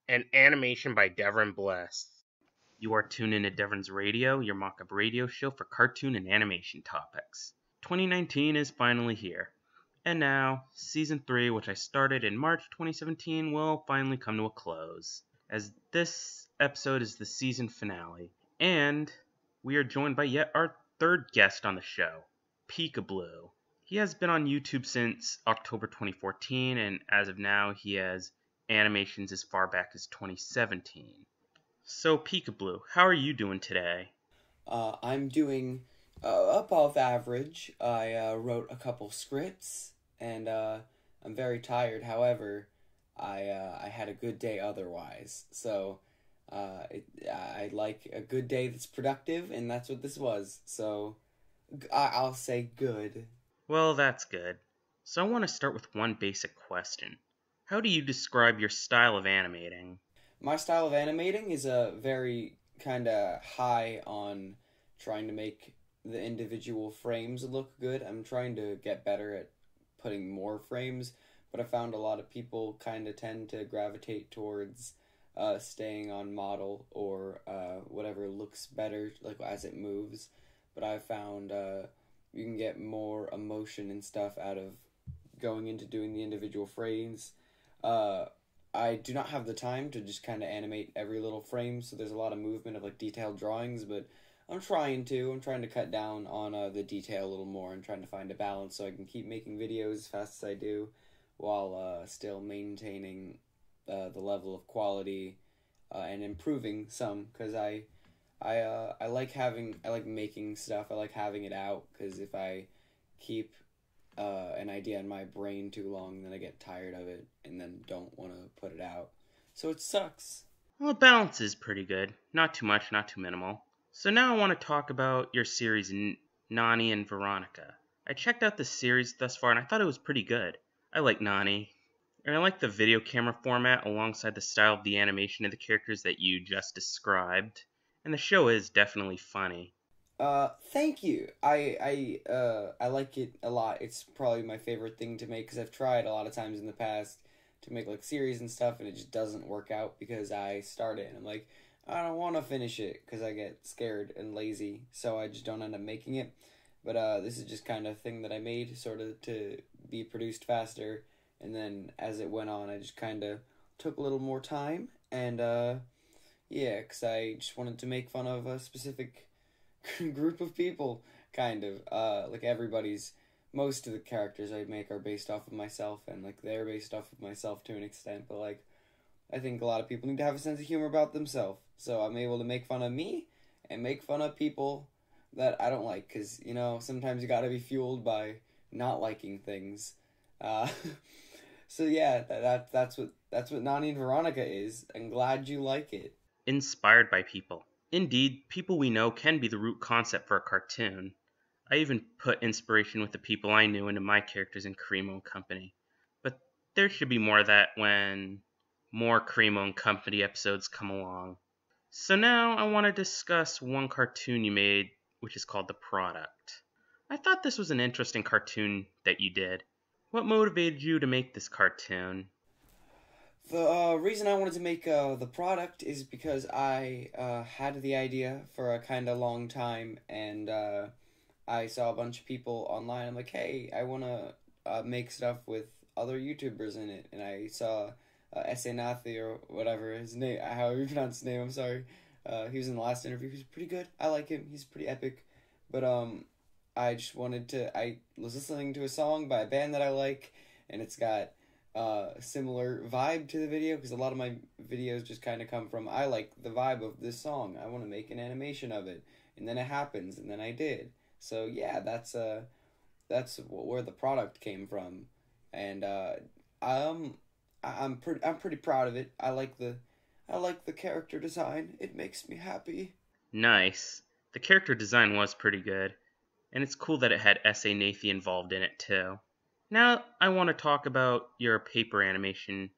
and animation by Devron Bliss. You are tuned in to Devron's Radio, your mock-up radio show for cartoon and animation topics. 2019 is finally here. And now, Season 3, which I started in March 2017, will finally come to a close, as this episode is the season finale. And we are joined by yet our third guest on the show, Pikablu. He has been on YouTube since October 2014, and as of now, he has animations as far back as 2017. So, Pikablu, how are you doing today? I'm doing above average. I wrote a couple scripts, and I'm very tired. However, I had a good day otherwise. So I like a good day that's productive, and that's what this was. So I'll say good. Well, that's good. So I want to start with one basic question. How do you describe your style of animating? My style of animating is a very kind of high on trying to make the individual frames look good. I'm trying to get better at putting more frames, but I found a lot of people kind of tend to gravitate towards staying on model or whatever looks better like as it moves. But I found you can get more emotion and stuff out of going into doing the individual frames. I do not have the time to just kind of animate every little frame, so there's a lot of movement of like detailed drawings, but I'm trying to cut down on the detail a little more and trying to find a balance so I can keep making videos as fast as I do while still maintaining the level of quality and improving some, because I like making stuff. I like having it out, because if I keep an idea in my brain too long, then I get tired of it and then don't want to put it out. So it sucks. Well, the balance is pretty good. Not too much, not too minimal. So now I want to talk about your series Nani and Veronica. I checked out the series thus far and I thought it was pretty good. I like Nani, and I like the video camera format alongside the style of the animation of the characters that you just described. And the show is definitely funny. Thank you. I like it a lot. It's probably my favorite thing to make, because I've tried a lot of times in the past to make like series and stuff, and it just doesn't work out because I start it and I'm like, I don't want to finish it because I get scared and lazy, so I just don't end up making it. But this is just kind of thing that I made sort of to be produced faster, and then as it went on, I just kind of took a little more time, and yeah, because I just wanted to make fun of a specific group of people, kind of. Like most of the characters I make are based off of myself, and like they're based off of myself to an extent, but like I think a lot of people need to have a sense of humor about themselves. So I'm able to make fun of me and make fun of people that I don't like, because, you know, sometimes you gotta be fueled by not liking things. Uh, so yeah, that's what Nani and Veronica is. I'm glad you like it. Inspired by people. Indeed, people we know can be the root concept for a cartoon. I even put inspiration with the people I knew into my characters in Cremo and Company. But there should be more of that when more Cremo and Company episodes come along. So now I want to discuss one cartoon you made, which is called The Product. I thought this was an interesting cartoon that you did. What motivated you to make this cartoon? The reason I wanted to make the product is because I had the idea for a kind of long time, and I saw a bunch of people online. I'm like, hey, I want to make stuff with other YouTubers in it, and I saw A.K.A or whatever his name, however you pronounce his name. I'm sorry. He was in the last interview. He's pretty good. I like him. He's pretty epic. But I just wanted to. I was listening to a song by a band that I like, and it's got similar vibe to the video, because a lot of my videos just kind of come from, I like the vibe of this song, I want to make an animation of it, and then it happens, and then I did. So yeah, that's where the product came from, and I'm pretty proud of it. I like the character design. It makes me happy. Nice. The character design was pretty good, and it's cool that it had A.K.A involved in it too. Now I want to talk about your paper animation,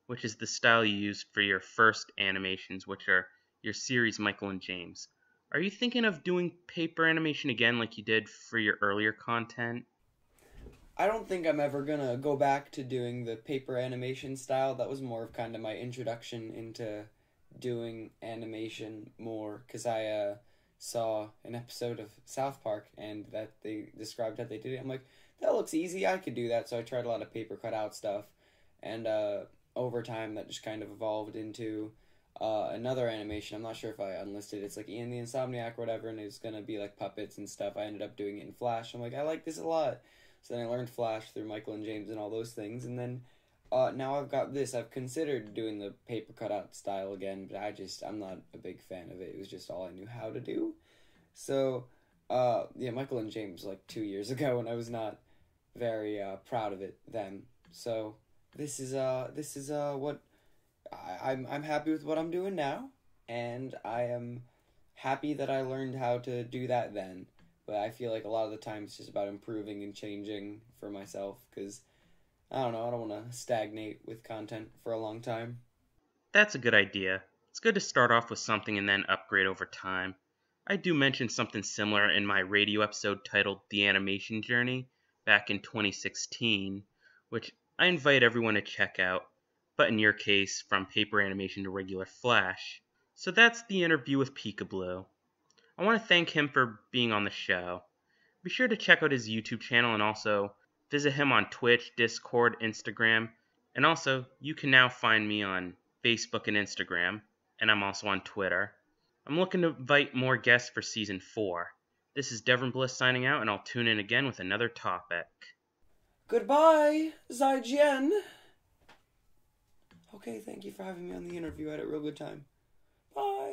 which is the style you used for your first animations, which are your series Michael and James. Are you thinking of doing paper animation again like you did for your earlier content? I don't think I'm ever gonna go back to doing the paper animation style. That was more of kind of my introduction into doing animation more because I saw an episode of South Park and that they described how they did it. I'm like, that looks easy. I could do that. So I tried a lot of paper cutout stuff, and over time that just kind of evolved into another animation. I'm not sure if I unlisted it. It's like Ian the Insomniac or whatever, and it's gonna be like puppets and stuff. I ended up doing it in Flash. I'm like, I like this a lot. So then I learned Flash through Michael and James and all those things, and then now I've got this. I've considered doing the paper cutout style again, but I'm not a big fan of it. It was just all I knew how to do. So yeah, Michael and James like 2 years ago, and I was not very proud of it then. So this is what I'm happy with what I'm doing now, and I am happy that I learned how to do that then. But I feel like a lot of the time it's just about improving and changing for myself because I don't know, I don't want to stagnate with content for a long time. That's a good idea. It's good to start off with something and then upgrade over time. I do mention something similar in my radio episode titled The Animation Journey back in 2016, which I invite everyone to check out, but in your case, from paper animation to regular Flash. So that's the interview with Pikablu. I want to thank him for being on the show. Be sure to check out his YouTube channel and also visit him on Twitch, Discord, Instagram, and also you can now find me on Facebook and Instagram, and I'm also on Twitter. I'm looking to invite more guests for season 4. This is Devron Bliss signing out, and I'll tune in again with another topic. Goodbye, Zaijian. Okay, thank you for having me on the interview. I had a real good time. Bye.